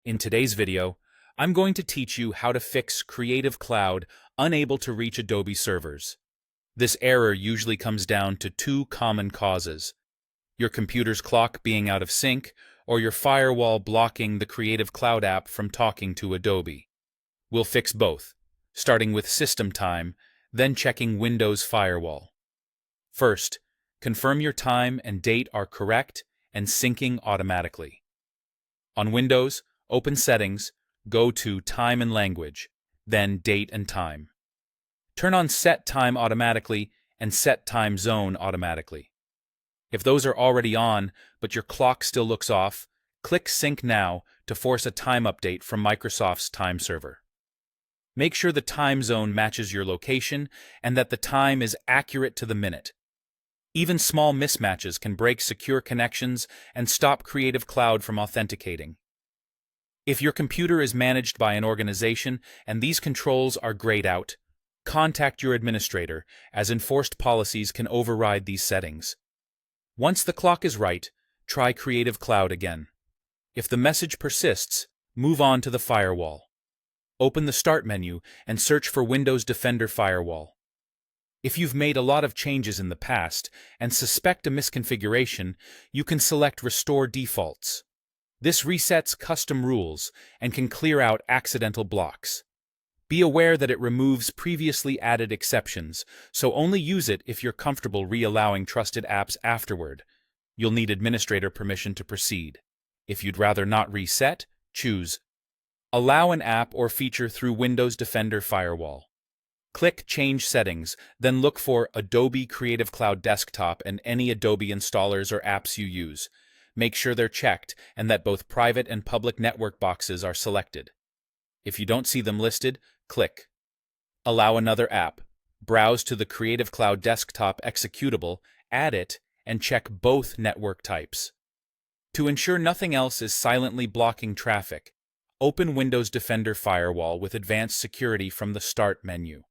In today's video, I'm going to teach you how to fix Creative Cloud unable to reach Adobe servers. This error usually comes down to two common causes: your computer's clock being out of sync, or your firewall blocking the Creative Cloud app from talking to Adobe. We'll fix both, starting with system time, then checking Windows Firewall. First, confirm your time and date are correct and syncing automatically. On Windows, open Settings, go to Time and Language, then Date and Time. Turn on Set Time Automatically and Set Time Zone Automatically. If those are already on, but your clock still looks off, click Sync Now to force a time update from Microsoft's time server. Make sure the time zone matches your location and that the time is accurate to the minute. Even small mismatches can break secure connections and stop Creative Cloud from authenticating. If your computer is managed by an organization and these controls are grayed out, contact your administrator, as enforced policies can override these settings. Once the clock is right, try Creative Cloud again. If the message persists, move on to the firewall. Open the Start menu and search for Windows Defender Firewall. If you've made a lot of changes in the past and suspect a misconfiguration, you can select Restore Defaults. This resets custom rules and can clear out accidental blocks. Be aware that it removes previously added exceptions, so only use it if you're comfortable re-allowing trusted apps afterward. You'll need administrator permission to proceed. If you'd rather not reset, choose Allow an app or feature through Windows Defender Firewall. Click Change Settings, then look for Adobe Creative Cloud Desktop and any Adobe installers or apps you use. Make sure they're checked and that both private and public network boxes are selected. If you don't see them listed, click Allow another app. Browse to the Creative Cloud Desktop executable, add it, and check both network types. To ensure nothing else is silently blocking traffic, open Windows Defender Firewall with advanced security from the Start menu.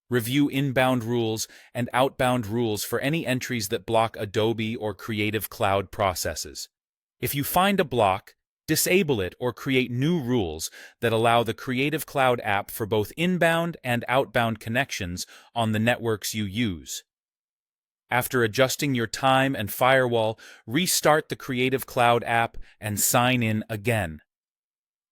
Review inbound rules and outbound rules for any entries that block Adobe or Creative Cloud processes. If you find a block, disable it or create new rules that allow the Creative Cloud app for both inbound and outbound connections on the networks you use. After adjusting your time and firewall, restart the Creative Cloud app and sign in again.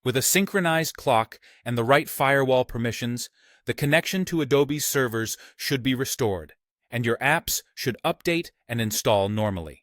With a synchronized clock and the right firewall permissions, the connection to Adobe's servers should be restored, and your apps should update and install normally.